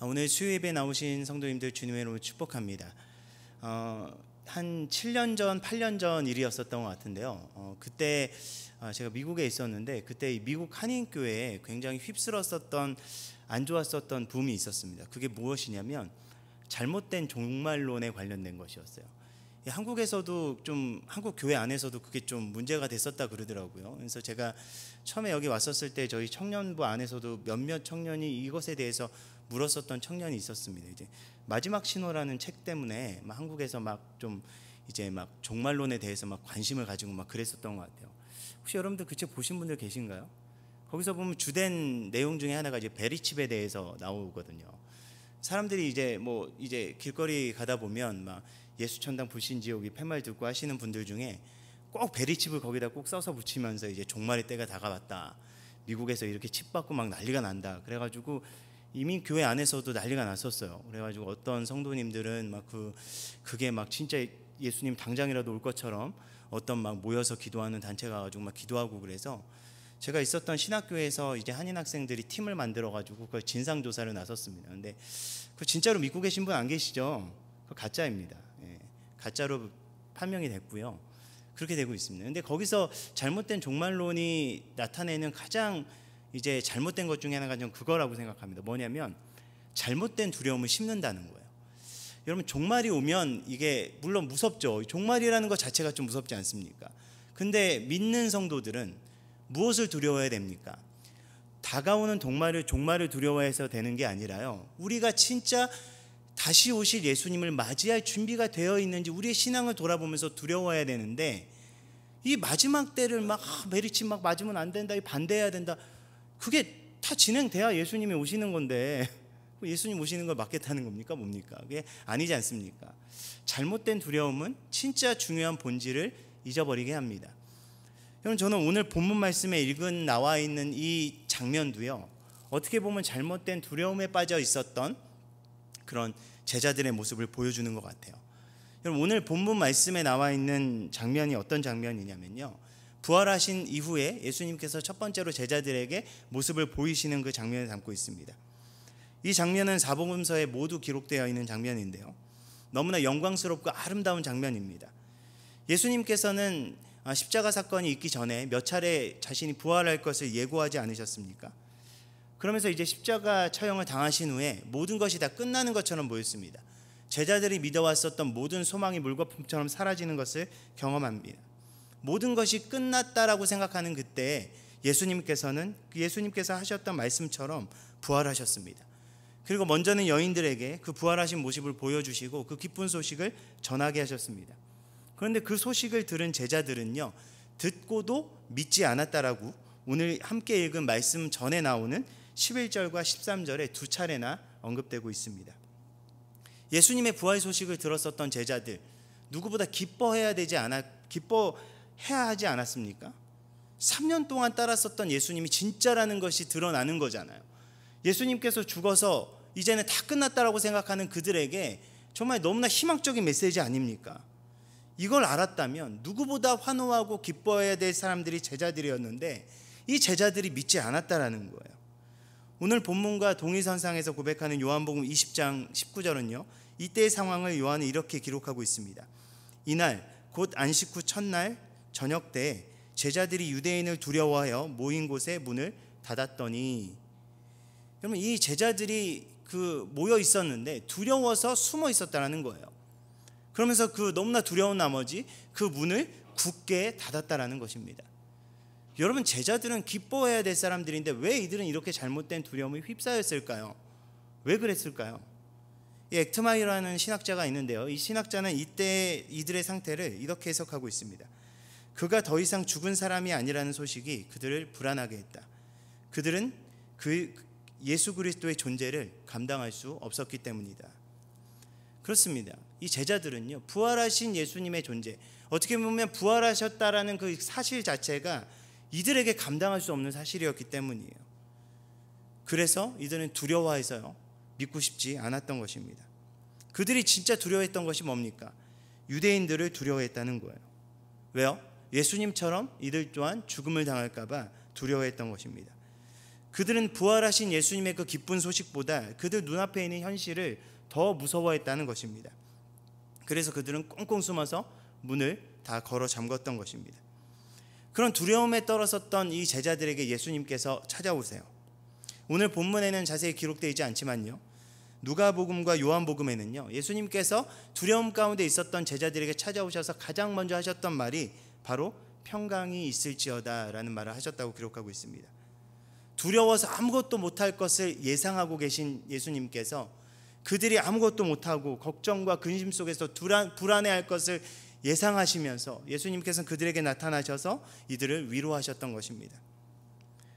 오늘 수요예배 나오신 성도님들 주님의 이름으로 축복합니다. 한 7년 전, 8년 전 일이었었던 것 같은데요. 그때 제가 미국에 있었는데 그때 미국 한인교회에 굉장히 휩쓸었었던 안 좋았었던 붐이 있었습니다. 그게 무엇이냐면 잘못된 종말론에 관련된 것이었어요. 한국에서도 좀 한국 교회 안에서도 그게 좀 문제가 됐었다 그러더라고요. 그래서 제가 처음에 여기 왔었을 때 저희 청년부 안에서도 몇몇 청년이 이것에 대해서 물었었던 청년이 있었습니다. 이제 마지막 신호라는 책 때문에 막 한국에서 막 좀 이제 막 종말론에 대해서 막 관심을 가지고 막 그랬었던 것 같아요. 혹시 여러분들 그 책 보신 분들 계신가요? 거기서 보면 주된 내용 중에 하나가 이제 베리칩에 대해서 나오거든요. 사람들이 이제 이제 길거리 가다 보면 막 예수천당 불신지옥이 팻말 듣고 하시는 분들 중에 꼭 베리칩을 거기다 꼭 써서 붙이면서 이제 종말의 때가 다가왔다. 미국에서 이렇게 칩 받고 막 난리가 난다. 그래가지고 이미 교회 안에서도 난리가 났었어요. 그래가지고 어떤 성도님들은 막 그게 막 진짜 예수님 당장이라도 올 것처럼 어떤 막 모여서 기도하는 단체가 가지고 막 기도하고 그래서 제가 있었던 신학교에서 이제 한인 학생들이 팀을 만들어가지고 그 진상 조사를 나섰습니다. 근데 그 진짜로 믿고 계신 분 안 계시죠? 그 가짜입니다. 가짜로 판명이 됐고요. 그렇게 되고 있습니다. 근데 거기서 잘못된 종말론이 나타내는 가장 이제 잘못된 것 중에 하나가 전 그거라고 생각합니다. 뭐냐면 잘못된 두려움을 심는다는 거예요. 여러분 종말이 오면 이게 물론 무섭죠. 종말이라는 것 자체가 좀 무섭지 않습니까? 근데 믿는 성도들은 무엇을 두려워해야 됩니까? 다가오는 종말을 두려워해서 되는 게 아니라요. 우리가 진짜 다시 오실 예수님을 맞이할 준비가 되어 있는지 우리의 신앙을 돌아보면서 두려워해야 되는데 이 마지막 때를 막 메리치 막 맞으면 안 된다, 반대해야 된다. 그게 다 진행돼야 예수님이 오시는 건데 예수님 오시는 걸 막겠다는 겁니까? 뭡니까? 그게 아니지 않습니까? 잘못된 두려움은 진짜 중요한 본질을 잊어버리게 합니다. 여러분 저는 오늘 본문 말씀에 나와 있는 이 장면도요. 어떻게 보면 잘못된 두려움에 빠져 있었던 그런 제자들의 모습을 보여주는 것 같아요. 여러분 오늘 본문 말씀에 나와 있는 장면이 어떤 장면이냐면요. 부활하신 이후에 예수님께서 첫 번째로 제자들에게 모습을 보이시는 그 장면을 담고 있습니다. 이 장면은 사복음서에 모두 기록되어 있는 장면인데요. 너무나 영광스럽고 아름다운 장면입니다. 예수님께서는 십자가 사건이 있기 전에 몇 차례 자신이 부활할 것을 예고하지 않으셨습니까? 그러면서 이제 십자가 처형을 당하신 후에 모든 것이 다 끝나는 것처럼 보였습니다. 제자들이 믿어왔었던 모든 소망이 물거품처럼 사라지는 것을 경험합니다. 모든 것이 끝났다라고 생각하는 그때 예수님께서 하셨던 말씀처럼 부활하셨습니다. 그리고 먼저는 여인들에게 그 부활하신 모습을 보여주시고 그 기쁜 소식을 전하게 하셨습니다. 그런데 그 소식을 들은 제자들은요, 듣고도 믿지 않았다라고 오늘 함께 읽은 말씀 전에 나오는 11절과 13절에 두 차례나 언급되고 있습니다. 예수님의 부활 소식을 들었었던 제자들 누구보다 기뻐해야 하지 않았습니까? 3년 동안 따랐었던 예수님이 진짜라는 것이 드러나는 거잖아요. 예수님께서 죽어서 이제는 다 끝났다라고 생각하는 그들에게 정말 너무나 희망적인 메시지 아닙니까? 이걸 알았다면 누구보다 환호하고 기뻐해야 될 사람들이 제자들이었는데 이 제자들이 믿지 않았다라는 거예요. 오늘 본문과 동일선상에서 고백하는 요한복음 20장 19절은요. 이때의 상황을 요한은 이렇게 기록하고 있습니다. 이날 곧 안식 후 첫날 저녁 때 제자들이 유대인을 두려워하여 모인 곳에 문을 닫았더니, 여러분 이 제자들이 모여 있었는데 두려워서 숨어 있었다는 거예요. 그러면서 너무나 두려운 나머지 그 문을 굳게 닫았다라는 것입니다. 여러분 제자들은 기뻐해야 될 사람들인데 왜 이들은 이렇게 잘못된 두려움에 휩싸였을까요? 왜 그랬을까요? 이 엑트마이라는 신학자가 있는데요. 이 신학자는 이때 이들의 상태를 이렇게 해석하고 있습니다. 그가 더 이상 죽은 사람이 아니라는 소식이 그들을 불안하게 했다. 그들은 예수 그리스도의 존재를 감당할 수 없었기 때문이다. 그렇습니다. 이 제자들은요, 부활하신 예수님의 존재, 어떻게 보면 부활하셨다라는 그 사실 자체가 이들에게 감당할 수 없는 사실이었기 때문이에요. 그래서 이들은 두려워해서요, 믿고 싶지 않았던 것입니다. 그들이 진짜 두려워했던 것이 뭡니까? 유대인들을 두려워했다는 거예요. 왜요? 예수님처럼 이들 또한 죽음을 당할까 봐 두려워했던 것입니다. 그들은 부활하신 예수님의 그 기쁜 소식보다 그들 눈앞에 있는 현실을 더 무서워했다는 것입니다. 그래서 그들은 꽁꽁 숨어서 문을 다 걸어 잠궜던 것입니다. 그런 두려움에 떨어섰던 이 제자들에게 예수님께서 찾아오세요. 오늘 본문에는 자세히 기록되어 있지 않지만요, 누가복음과 요한복음에는요, 예수님께서 두려움 가운데 있었던 제자들에게 찾아오셔서 가장 먼저 하셨던 말이 바로 평강이 있을지어다 라는 말을 하셨다고 기록하고 있습니다. 두려워서 아무것도 못할 것을 예상하고 계신 예수님께서 그들이 아무것도 못하고 걱정과 근심 속에서 불안해할 것을 예상하시면서 예수님께서는 그들에게 나타나셔서 이들을 위로하셨던 것입니다.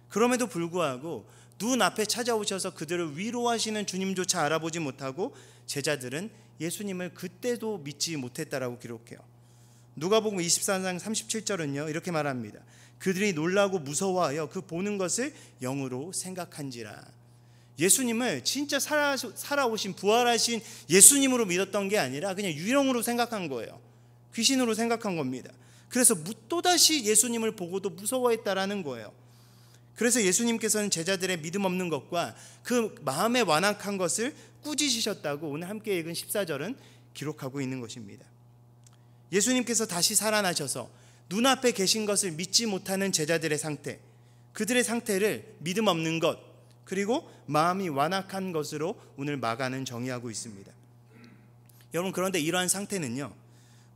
그럼에도 불구하고 눈앞에 찾아오셔서 그들을 위로하시는 주님조차 알아보지 못하고 제자들은 예수님을 그때도 믿지 못했다라고 기록해요. 누가복음 24장 37절은요 이렇게 말합니다. 그들이 놀라고 무서워하여 그 보는 것을 영으로 생각한지라. 예수님을 진짜 살아오신 부활하신 예수님으로 믿었던 게 아니라 그냥 유령으로 생각한 거예요. 귀신으로 생각한 겁니다. 그래서 또다시 예수님을 보고도 무서워했다라는 거예요. 그래서 예수님께서는 제자들의 믿음 없는 것과 그 마음에 완악한 것을 꾸짖으셨다고 오늘 함께 읽은 14절은 기록하고 있는 것입니다. 예수님께서 다시 살아나셔서 눈앞에 계신 것을 믿지 못하는 제자들의 상태, 그들의 상태를 믿음 없는 것 그리고 마음이 완악한 것으로 오늘 마가는 정의하고 있습니다. 여러분, 그런데 이러한 상태는요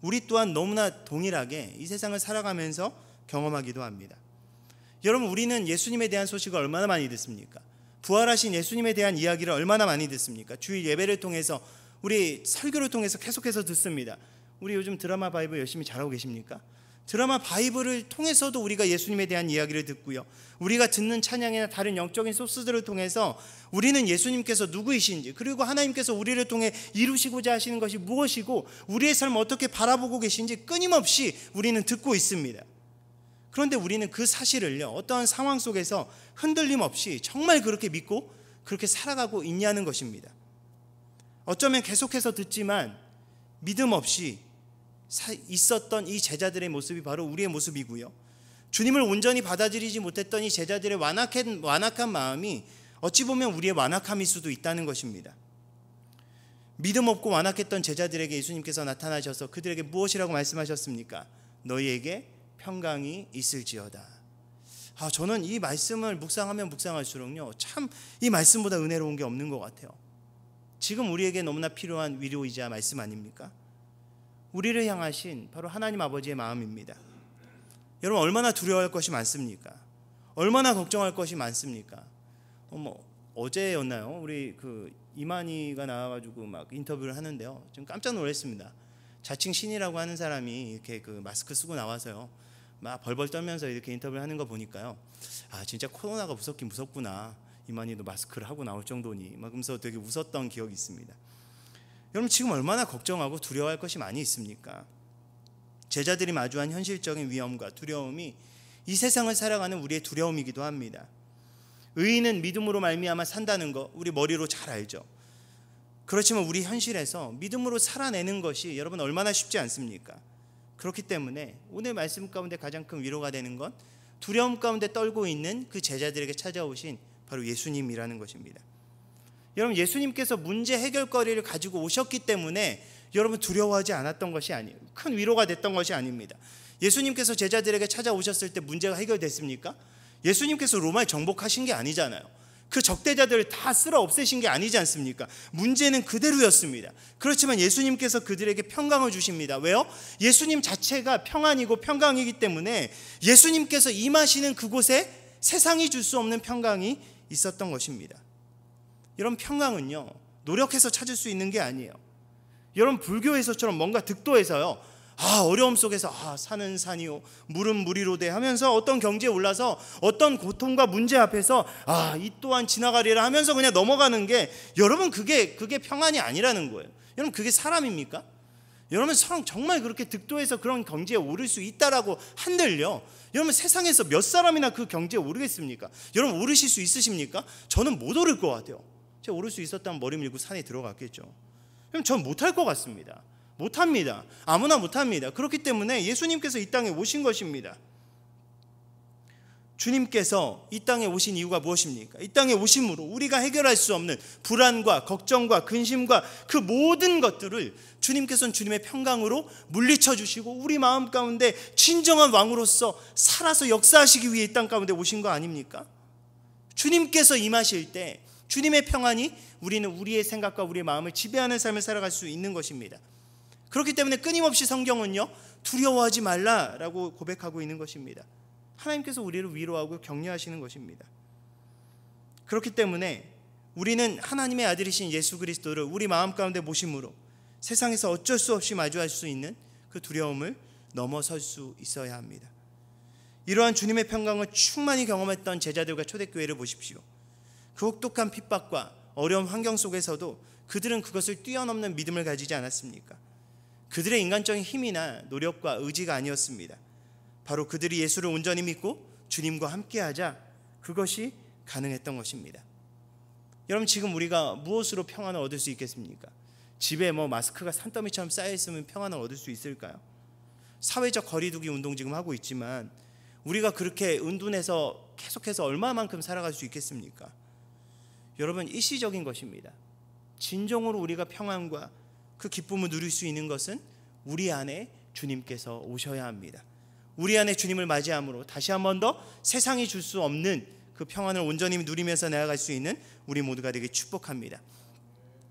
우리 또한 너무나 동일하게 이 세상을 살아가면서 경험하기도 합니다. 여러분, 우리는 예수님에 대한 소식을 얼마나 많이 듣습니까? 부활하신 예수님에 대한 이야기를 얼마나 많이 듣습니까? 주일 예배를 통해서, 우리 설교를 통해서 계속해서 듣습니다. 우리 요즘 드라마 바이블 열심히 잘하고 계십니까? 드라마 바이블을 통해서도 우리가 예수님에 대한 이야기를 듣고요, 우리가 듣는 찬양이나 다른 영적인 소스들을 통해서 우리는 예수님께서 누구이신지, 그리고 하나님께서 우리를 통해 이루시고자 하시는 것이 무엇이고 우리의 삶을 어떻게 바라보고 계신지 끊임없이 우리는 듣고 있습니다. 그런데 우리는 그 사실을요 어떠한 상황 속에서 흔들림 없이 정말 그렇게 믿고 그렇게 살아가고 있냐는 것입니다. 어쩌면 계속해서 듣지만 믿음 없이 있었던 이 제자들의 모습이 바로 우리의 모습이고요, 주님을 온전히 받아들이지 못했던 이 제자들의 완악한 마음이 어찌 보면 우리의 완악함일 수도 있다는 것입니다. 믿음 없고 완악했던 제자들에게 예수님께서 나타나셔서 그들에게 무엇이라고 말씀하셨습니까? 너희에게 평강이 있을지어다. 저는 이 말씀을 묵상하면 묵상할수록요 참 이 말씀보다 은혜로운 게 없는 것 같아요. 지금 우리에게 너무나 필요한 위로이자 말씀 아닙니까? 우리를 향하신 바로 하나님 아버지의 마음입니다. 여러분, 얼마나 두려워할 것이 많습니까? 얼마나 걱정할 것이 많습니까? 어제였나요? 우리 이만희가 나와가지고 막 인터뷰를 하는데요, 좀 깜짝 놀랐습니다. 자칭 신이라고 하는 사람이 이렇게 마스크 쓰고 나와서요 막 벌벌 떨면서 이렇게 인터뷰를 하는 거 보니까요, 진짜 코로나가 무섭긴 무섭구나, 이만희도 마스크를 하고 나올 정도니 막 그러면서 되게 웃었던 기억이 있습니다. 여러분, 지금 얼마나 걱정하고 두려워할 것이 많이 있습니까? 제자들이 마주한 현실적인 위험과 두려움이 이 세상을 살아가는 우리의 두려움이기도 합니다. 의인은 믿음으로 말미암아 산다는 거 우리 머리로 잘 알죠. 그렇지만 우리 현실에서 믿음으로 살아내는 것이 여러분 얼마나 쉽지 않습니까? 그렇기 때문에 오늘 말씀 가운데 가장 큰 위로가 되는 건 두려움 가운데 떨고 있는 그 제자들에게 찾아오신 바로 예수님이라는 것입니다. 여러분, 예수님께서 문제 해결거리를 가지고 오셨기 때문에 여러분 두려워하지 않았던 것이 아니에요. 큰 위로가 됐던 것이 아닙니다. 예수님께서 제자들에게 찾아오셨을 때 문제가 해결됐습니까? 예수님께서 로마에 정복하신 게 아니잖아요. 그 적대자들을 다 쓸어 없애신 게 아니지 않습니까? 문제는 그대로였습니다. 그렇지만 예수님께서 그들에게 평강을 주십니다. 왜요? 예수님 자체가 평안이고 평강이기 때문에 예수님께서 임하시는 그곳에 세상이 줄 수 없는 평강이 있었던 것입니다. 여러분, 평강은요 노력해서 찾을 수 있는 게 아니에요. 여러분, 불교에서처럼 뭔가 득도해서요 어려움 속에서 산은 산이요 물은 물이로되 하면서 어떤 경지에 올라서 어떤 고통과 문제 앞에서 이 또한 지나가리라 하면서 그냥 넘어가는 게, 여러분 그게 평안이 아니라는 거예요. 여러분, 그게 사람입니까? 여러분, 정말 그렇게 득도해서 그런 경지에 오를 수 있다라고 한들요, 여러분 세상에서 몇 사람이나 그 경지에 오르겠습니까? 여러분, 오르실 수 있으십니까? 저는 못 오를 것 같아요. 제가 오를 수 있었다면 머리 밀고 산에 들어갔겠죠. 그럼 전 못할 것 같습니다. 못합니다. 아무나 못합니다. 그렇기 때문에 예수님께서 이 땅에 오신 것입니다. 주님께서 이 땅에 오신 이유가 무엇입니까? 이 땅에 오심으로 우리가 해결할 수 없는 불안과 걱정과 근심과 그 모든 것들을 주님께서는 주님의 평강으로 물리쳐 주시고 우리 마음 가운데 진정한 왕으로서 살아서 역사하시기 위해 이 땅 가운데 오신 거 아닙니까? 주님께서 임하실 때 주님의 평안이 우리는 우리의 생각과 우리의 마음을 지배하는 삶을 살아갈 수 있는 것입니다. 그렇기 때문에 끊임없이 성경은요, 두려워하지 말라라고 고백하고 있는 것입니다. 하나님께서 우리를 위로하고 격려하시는 것입니다. 그렇기 때문에 우리는 하나님의 아들이신 예수 그리스도를 우리 마음 가운데 모심으로 세상에서 어쩔 수 없이 마주할 수 있는 그 두려움을 넘어설 수 있어야 합니다. 이러한 주님의 평강을 충만히 경험했던 제자들과 초대교회를 보십시오. 그 혹독한 핍박과 어려운 환경 속에서도 그들은 그것을 뛰어넘는 믿음을 가지지 않았습니까? 그들의 인간적인 힘이나 노력과 의지가 아니었습니다. 바로 그들이 예수를 온전히 믿고 주님과 함께하자 그것이 가능했던 것입니다. 여러분, 지금 우리가 무엇으로 평안을 얻을 수 있겠습니까? 집에 마스크가 산더미처럼 쌓여있으면 평안을 얻을 수 있을까요? 사회적 거리두기 운동 지금 하고 있지만 우리가 그렇게 은둔해서 계속해서 얼마만큼 살아갈 수 있겠습니까? 여러분, 일시적인 것입니다. 진정으로 우리가 평안과 그 기쁨을 누릴 수 있는 것은 우리 안에 주님께서 오셔야 합니다. 우리 안에 주님을 맞이함으로 다시 한 번 더 세상이 줄 수 없는 그 평안을 온전히 누리면서 나아갈 수 있는 우리 모두가 되길 축복합니다.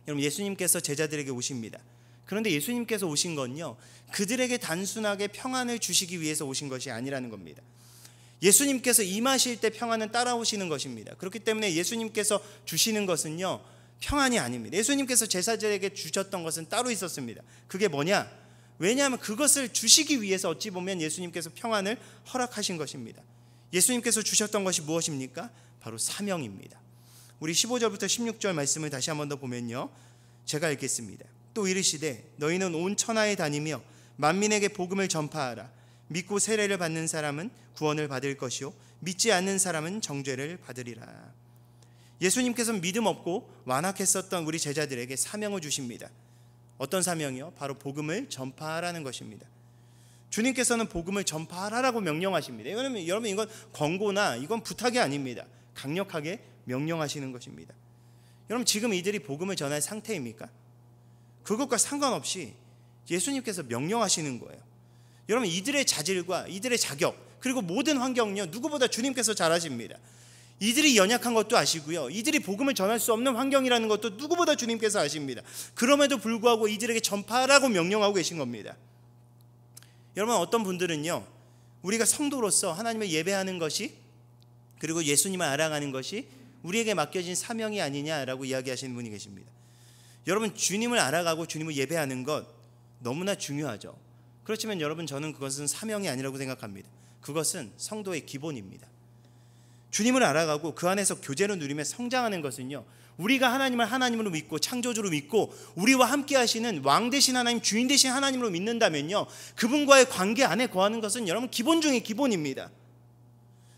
여러분, 예수님께서 제자들에게 오십니다. 그런데 예수님께서 오신 건요, 그들에게 단순하게 평안을 주시기 위해서 오신 것이 아니라는 겁니다. 예수님께서 임하실 때 평안은 따라오시는 것입니다. 그렇기 때문에 예수님께서 주시는 것은요, 평안이 아닙니다. 예수님께서 제자들에게 주셨던 것은 따로 있었습니다. 그게 뭐냐? 왜냐하면 그것을 주시기 위해서 어찌 보면 예수님께서 평안을 허락하신 것입니다. 예수님께서 주셨던 것이 무엇입니까? 바로 사명입니다. 우리 15절부터 16절 말씀을 다시 한 번 더 보면요, 제가 읽겠습니다. 또 이르시되 너희는 온 천하에 다니며 만민에게 복음을 전파하라. 믿고 세례를 받는 사람은 구원을 받을 것이요 믿지 않는 사람은 정죄를 받으리라. 예수님께서는 믿음 없고 완악했었던 우리 제자들에게 사명을 주십니다. 어떤 사명이요? 바로 복음을 전파하라는 것입니다. 주님께서는 복음을 전파하라고 명령하십니다. 여러분, 이건 권고나 이건 부탁이 아닙니다. 강력하게 명령하시는 것입니다. 여러분, 지금 이들이 복음을 전할 상태입니까? 그것과 상관없이 예수님께서 명령하시는 거예요. 여러분, 이들의 자질과 이들의 자격 그리고 모든 환경은요, 누구보다 주님께서 잘 아십니다. 이들이 연약한 것도 아시고요, 이들이 복음을 전할 수 없는 환경이라는 것도 누구보다 주님께서 아십니다. 그럼에도 불구하고 이들에게 전파하라고 명령하고 계신 겁니다. 여러분, 어떤 분들은요, 우리가 성도로서 하나님을 예배하는 것이 그리고 예수님을 알아가는 것이 우리에게 맡겨진 사명이 아니냐라고 이야기하시는 분이 계십니다. 여러분, 주님을 알아가고 주님을 예배하는 것 너무나 중요하죠. 그렇지만 여러분, 저는 그것은 사명이 아니라고 생각합니다. 그것은 성도의 기본입니다. 주님을 알아가고 그 안에서 교제를 누리며 성장하는 것은요, 우리가 하나님을 하나님으로 믿고 창조주로 믿고 우리와 함께 하시는 왕 되신 하나님, 주인 되신 하나님으로 믿는다면요, 그분과의 관계 안에 거하는 것은 여러분 기본 중에 기본입니다.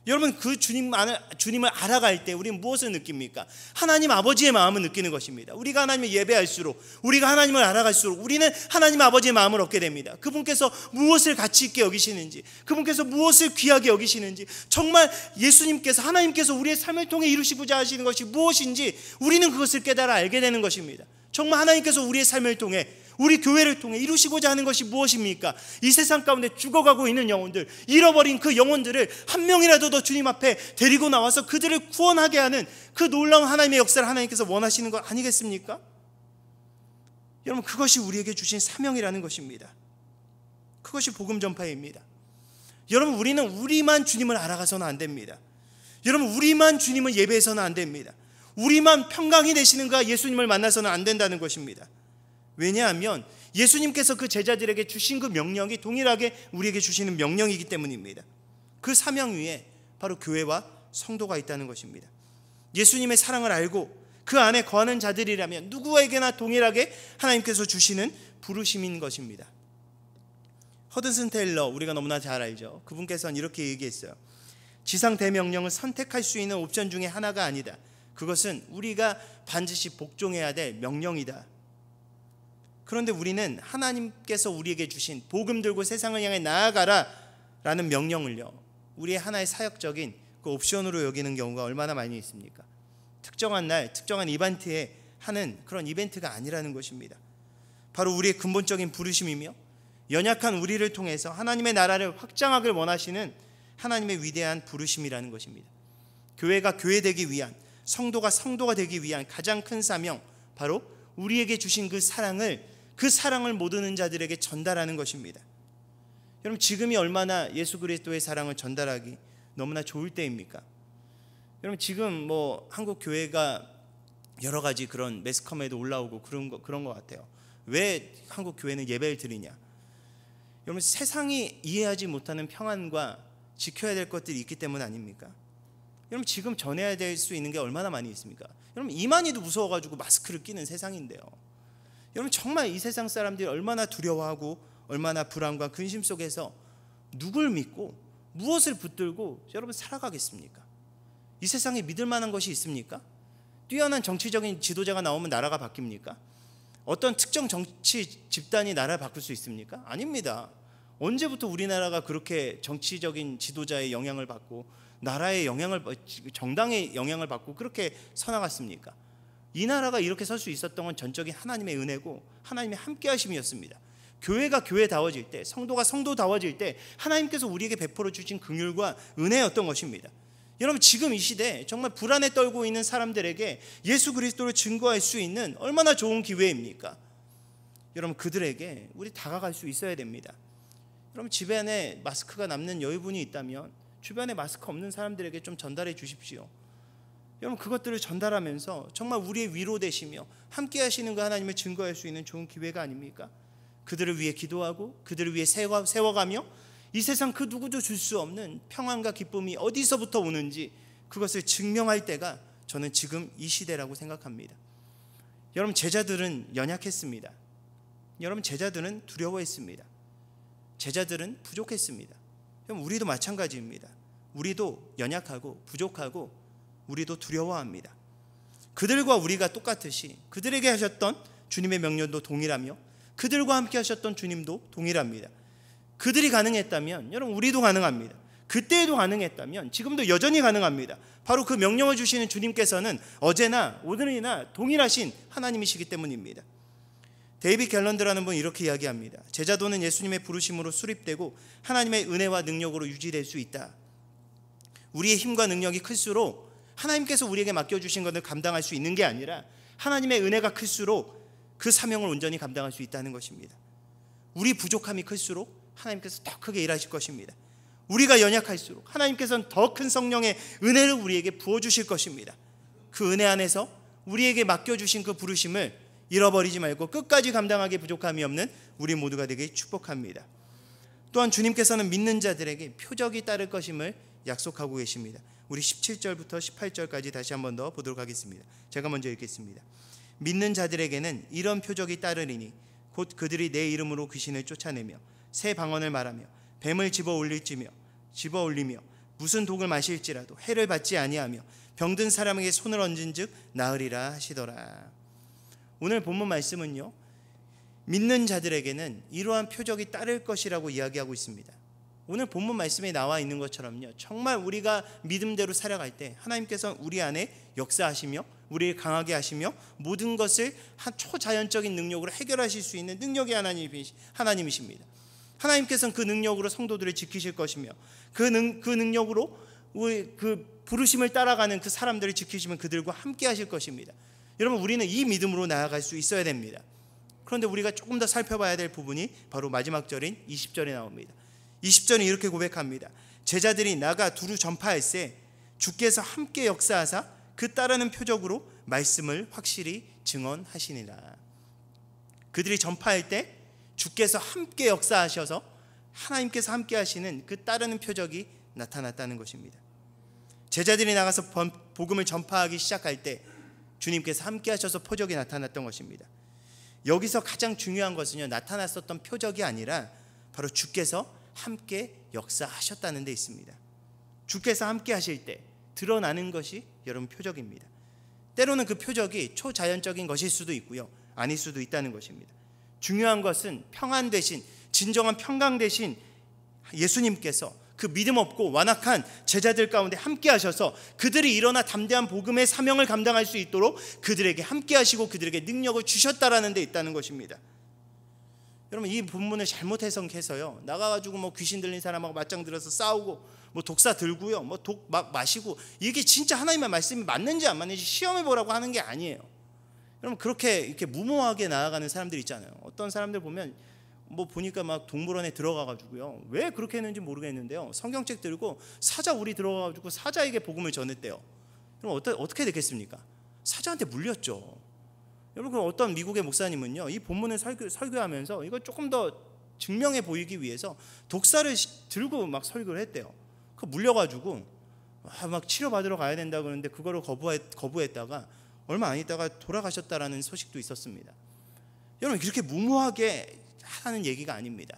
여러분, 그 주님을 알아갈 때 우리는 무엇을 느낍니까? 하나님 아버지의 마음을 느끼는 것입니다. 우리가 하나님을 예배할수록, 우리가 하나님을 알아갈수록 우리는 하나님 아버지의 마음을 얻게 됩니다. 그분께서 무엇을 가치 있게 여기시는지, 그분께서 무엇을 귀하게 여기시는지, 정말 예수님께서, 하나님께서 우리의 삶을 통해 이루시고자 하시는 것이 무엇인지 우리는 그것을 깨달아 알게 되는 것입니다. 정말 하나님께서 우리의 삶을 통해, 우리 교회를 통해 이루시고자 하는 것이 무엇입니까? 이 세상 가운데 죽어가고 있는 영혼들, 잃어버린 그 영혼들을 한 명이라도 더 주님 앞에 데리고 나와서 그들을 구원하게 하는 그 놀라운 하나님의 역사를 하나님께서 원하시는 것 아니겠습니까? 여러분, 그것이 우리에게 주신 사명이라는 것입니다. 그것이 복음 전파입니다. 여러분, 우리는 우리만 주님을 알아가서는 안 됩니다. 여러분, 우리만 주님을 예배해서는 안 됩니다. 우리만 평강이 되시는 그 예수님을 만나서는 안 된다는 것입니다. 왜냐하면 예수님께서 그 제자들에게 주신 그 명령이 동일하게 우리에게 주시는 명령이기 때문입니다. 그 사명 위에 바로 교회와 성도가 있다는 것입니다. 예수님의 사랑을 알고 그 안에 거하는 자들이라면 누구에게나 동일하게 하나님께서 주시는 부르심인 것입니다. 허든슨 테일러, 우리가 너무나 잘 알죠. 그분께서는 이렇게 얘기했어요. 지상 대명령은 선택할 수 있는 옵션 중에 하나가 아니다. 그것은 우리가 반드시 복종해야 될 명령이다. 그런데 우리는 하나님께서 우리에게 주신 복음 들고 세상을 향해 나아가라 라는 명령을요, 우리의 하나의 사역적인 그 옵션으로 여기는 경우가 얼마나 많이 있습니까? 특정한 날, 특정한 이벤트에 하는 그런 이벤트가 아니라는 것입니다. 바로 우리의 근본적인 부르심이며 연약한 우리를 통해서 하나님의 나라를 확장하길 원하시는 하나님의 위대한 부르심이라는 것입니다. 교회가 교회되기 위한, 성도가 성도가 되기 위한 가장 큰 사명, 바로 우리에게 주신 그 사랑을 모르는 자들에게 전달하는 것입니다. 여러분, 지금이 얼마나 예수 그리스도의 사랑을 전달하기 너무나 좋을 때입니까? 여러분, 지금 한국 교회가 여러 가지 그런 매스컴에도 올라오고 그런 것 같아요. 왜 한국 교회는 예배를 드리냐? 여러분, 세상이 이해하지 못하는 평안과 지켜야 될 것들이 있기 때문 아닙니까? 여러분, 지금 전해야 될 수 있는 게 얼마나 많이 있습니까? 여러분, 이만희도 무서워가지고 마스크를 끼는 세상인데요. 여러분, 정말 이 세상 사람들이 얼마나 두려워하고 얼마나 불안과 근심 속에서 누굴 믿고 무엇을 붙들고 여러분 살아가겠습니까? 이 세상에 믿을 만한 것이 있습니까? 뛰어난 정치적인 지도자가 나오면 나라가 바뀝니까? 어떤 특정 정치 집단이 나라를 바꿀 수 있습니까? 아닙니다. 언제부터 우리나라가 그렇게 정치적인 지도자의 영향을 받고 나라의 정당의 영향을 받고 그렇게 서나갔습니까? 이 나라가 이렇게 설 수 있었던 건 전적인 하나님의 은혜고 하나님의 함께하심이었습니다. 교회가 교회다워질 때, 성도가 성도다워질 때 하나님께서 우리에게 베풀어 주신 긍휼과 은혜였던 것입니다. 여러분, 지금 이 시대 정말 불안에 떨고 있는 사람들에게 예수 그리스도를 증거할 수 있는 얼마나 좋은 기회입니까? 여러분, 그들에게 우리 다가갈 수 있어야 됩니다. 여러분, 집안에 마스크가 남는 여유분이 있다면 주변에 마스크 없는 사람들에게 좀 전달해 주십시오. 여러분, 그것들을 전달하면서 정말 우리의 위로 되시며 함께 하시는 그 하나님을 증거할 수 있는 좋은 기회가 아닙니까? 그들을 위해 기도하고 그들을 위해 세워가며 이 세상 그 누구도 줄 수 없는 평안과 기쁨이 어디서부터 오는지 그것을 증명할 때가 저는 지금 이 시대라고 생각합니다. 여러분, 제자들은 연약했습니다. 여러분, 제자들은 두려워했습니다. 제자들은 부족했습니다. 그럼 우리도 마찬가지입니다. 우리도 연약하고 부족하고 우리도 두려워합니다. 그들과 우리가 똑같듯이 그들에게 하셨던 주님의 명령도 동일하며 그들과 함께 하셨던 주님도 동일합니다. 그들이 가능했다면 여러분, 우리도 가능합니다. 그때에도 가능했다면 지금도 여전히 가능합니다. 바로 그 명령을 주시는 주님께서는 어제나 오늘이나 동일하신 하나님이시기 때문입니다. 데이빗 갤런드라는 분이 이렇게 이야기합니다. 제자도는 예수님의 부르심으로 수립되고 하나님의 은혜와 능력으로 유지될 수 있다. 우리의 힘과 능력이 클수록 하나님께서 우리에게 맡겨주신 것을 감당할 수 있는 게 아니라 하나님의 은혜가 클수록 그 사명을 온전히 감당할 수 있다는 것입니다. 우리 부족함이 클수록 하나님께서 더 크게 일하실 것입니다. 우리가 연약할수록 하나님께서는 더 큰 성령의 은혜를 우리에게 부어주실 것입니다. 그 은혜 안에서 우리에게 맡겨주신 그 부르심을 잃어버리지 말고 끝까지 감당하기 부족함이 없는 우리 모두가 되길 축복합니다. 또한 주님께서는 믿는 자들에게 표적이 따를 것임을 약속하고 계십니다. 우리 17절부터 18절까지 다시 한 번 더 보도록 하겠습니다. 제가 먼저 읽겠습니다. 믿는 자들에게는 이런 표적이 따르리니 곧 그들이 내 이름으로 귀신을 쫓아내며 새 방언을 말하며 뱀을 집어 올리며 무슨 독을 마실지라도 해를 받지 아니하며 병든 사람에게 손을 얹은즉 나으리라 하시더라. 오늘 본문 말씀은요, 믿는 자들에게는 이러한 표적이 따를 것이라고 이야기하고 있습니다. 오늘 본문 말씀에 나와 있는 것처럼요, 정말 우리가 믿음대로 살아갈 때 하나님께서 우리 안에 역사하시며 우리를 강하게 하시며 모든 것을 한 초자연적인 능력으로 해결하실 수 있는 능력의 하나님이십니다. 하나님께서는 그 능력으로 성도들을 지키실 것이며 그 능력으로 그 부르심을 따라가는 그 사람들을 지키시면 그들과 함께 하실 것입니다. 여러분, 우리는 이 믿음으로 나아갈 수 있어야 됩니다. 그런데 우리가 조금 더 살펴봐야 될 부분이 바로 마지막 절인 20절에 나옵니다. 20절은 이렇게 고백합니다. 제자들이 나가 두루 전파할세 주께서 함께 역사하사 그 따르는 표적으로 말씀을 확실히 증언하시니라. 그들이 전파할 때 주께서 함께 역사하셔서 하나님께서 함께 하시는 그 따르는 표적이 나타났다는 것입니다. 제자들이 나가서 복음을 전파하기 시작할 때 주님께서 함께 하셔서 표적이 나타났던 것입니다. 여기서 가장 중요한 것은요, 나타났었던 표적이 아니라 바로 주께서 함께 역사하셨다는 데 있습니다. 주께서 함께 하실 때 드러나는 것이 여러분 표적입니다. 때로는 그 표적이 초자연적인 것일 수도 있고요, 아닐 수도 있다는 것입니다. 중요한 것은 평안 대신, 진정한 평강 대신 예수님께서 그 믿음 없고 완악한 제자들 가운데 함께 하셔서 그들이 일어나 담대한 복음의 사명을 감당할 수 있도록 그들에게 함께 하시고 그들에게 능력을 주셨다라는 데 있다는 것입니다. 여러분, 이 본문을 잘못 해석해서요, 나가가지고 뭐 귀신 들린 사람하고 맞짱 들어서 싸우고 뭐 독사 들고요, 뭐 독 막 마시고, 이게 진짜 하나님의 말씀이 맞는지 안 맞는지 시험해 보라고 하는 게 아니에요. 여러분, 그렇게 이렇게 무모하게 나아가는 사람들 있잖아요. 어떤 사람들 보면 뭐 보니까 막 동물원에 들어가가지고요, 왜 그렇게 했는지 모르겠는데요, 성경책 들고 사자 우리 들어가가지고 사자에게 복음을 전했대요. 그럼 어떻게 됐겠습니까? 사자한테 물렸죠. 여러분, 어떤 미국의 목사님은요, 이 본문을 설교하면서 이걸 조금 더 증명해 보이기 위해서 독사를 들고 막 설교를 했대요. 그 물려가지고 막 치료받으러 가야 된다 그러는데 그거를 거부했다가 얼마 안 있다가 돌아가셨다라는 소식도 있었습니다. 여러분, 그렇게 무모하게 하는 얘기가 아닙니다.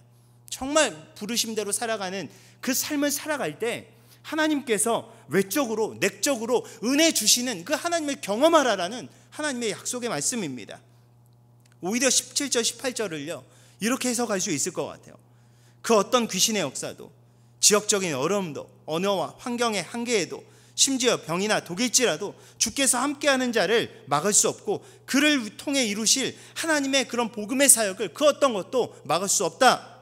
정말 부르심대로 살아가는 그 삶을 살아갈 때 하나님께서 외적으로 내적으로 은혜 주시는 그 하나님을 경험하라라는 하나님의 약속의 말씀입니다. 오히려 17절 18절을요 이렇게 해석할 수 있을 것 같아요. 그 어떤 귀신의 역사도, 지역적인 어려움도, 언어와 환경의 한계에도, 심지어 병이나 독일지라도 주께서 함께하는 자를 막을 수 없고 그를 통해 이루실 하나님의 그런 복음의 사역을 그 어떤 것도 막을 수 없다.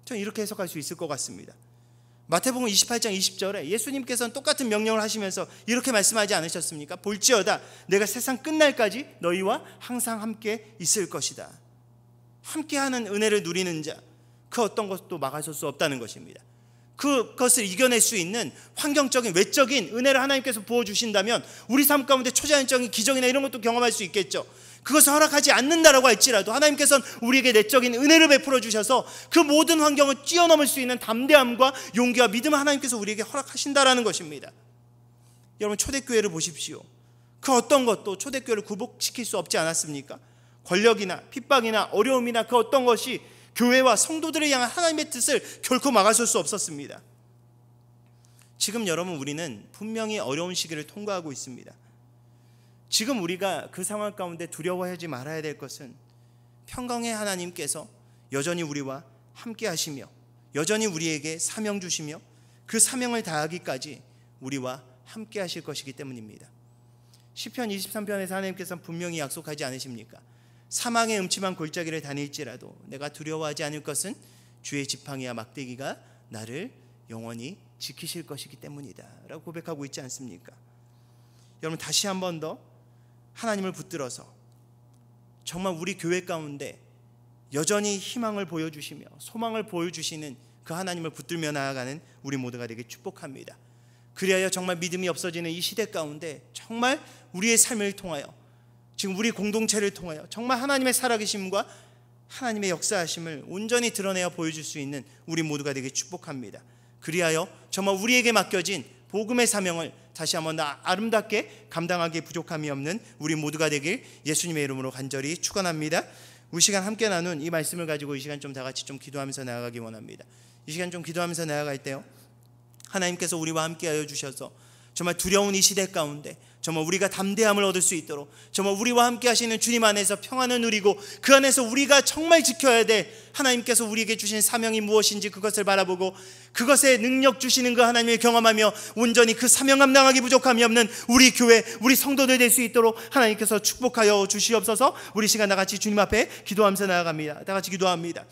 저는 이렇게 해석할 수 있을 것 같습니다. 마태복음 28장 20절에 예수님께서는 똑같은 명령을 하시면서 이렇게 말씀하지 않으셨습니까? 볼지어다 내가 세상 끝날까지 너희와 항상 함께 있을 것이다. 함께하는 은혜를 누리는 자, 그 어떤 것도 막아설 수 없다는 것입니다. 그것을 이겨낼 수 있는 환경적인 외적인 은혜를 하나님께서 부어주신다면 우리 삶 가운데 초자연적인 기적이나 이런 것도 경험할 수 있겠죠. 그것을 허락하지 않는다라고 할지라도 하나님께서는 우리에게 내적인 은혜를 베풀어 주셔서 그 모든 환경을 뛰어넘을 수 있는 담대함과 용기와 믿음을 하나님께서 우리에게 허락하신다라는 것입니다. 여러분, 초대교회를 보십시오. 그 어떤 것도 초대교회를 굴복시킬 수 없지 않았습니까? 권력이나 핍박이나 어려움이나 그 어떤 것이 교회와 성도들을 향한 하나님의 뜻을 결코 막아설 수 없었습니다. 지금 여러분, 우리는 분명히 어려운 시기를 통과하고 있습니다. 지금 우리가 그 상황 가운데 두려워하지 말아야 될 것은 평강의 하나님께서 여전히 우리와 함께 하시며 여전히 우리에게 사명 주시며 그 사명을 다하기까지 우리와 함께 하실 것이기 때문입니다. 시편 23편에서 하나님께서는 분명히 약속하지 않으십니까? 사망의 음침한 골짜기를 다닐지라도 내가 두려워하지 않을 것은 주의 지팡이와 막대기가 나를 영원히 지키실 것이기 때문이다 라고 고백하고 있지 않습니까? 여러분, 다시 한 번 더 하나님을 붙들어서 정말 우리 교회 가운데 여전히 희망을 보여주시며 소망을 보여주시는 그 하나님을 붙들며 나아가는 우리 모두가 되게 축복합니다. 그리하여 정말 믿음이 없어지는 이 시대 가운데 정말 우리의 삶을 통하여 지금 우리 공동체를 통하여 정말 하나님의 살아계심과 하나님의 역사하심을 온전히 드러내어 보여줄 수 있는 우리 모두가 되게 축복합니다. 그리하여 정말 우리에게 맡겨진 복음의 사명을 다시 한번 아름답게 감당하기에 부족함이 없는 우리 모두가 되길 예수님의 이름으로 간절히 축원합니다. 우리 시간 함께 나눈 이 말씀을 가지고 이 시간 좀 다 같이 좀 기도하면서 나아가기 원합니다. 이 시간 좀 기도하면서 나아갈 때요, 하나님께서 우리와 함께하여 주셔서 정말 두려운 이 시대 가운데 정말 우리가 담대함을 얻을 수 있도록 정말 우리와 함께 하시는 주님 안에서 평안을 누리고 그 안에서 우리가 정말 지켜야 될 하나님께서 우리에게 주신 사명이 무엇인지 그것을 바라보고 그것에 능력 주시는 그 하나님을 경험하며 온전히 그 사명 감당하기 부족함이 없는 우리 교회, 우리 성도들 될 수 있도록 하나님께서 축복하여 주시옵소서. 우리 시간 다 같이 주님 앞에 기도하면서 나아갑니다. 다 같이 기도합니다.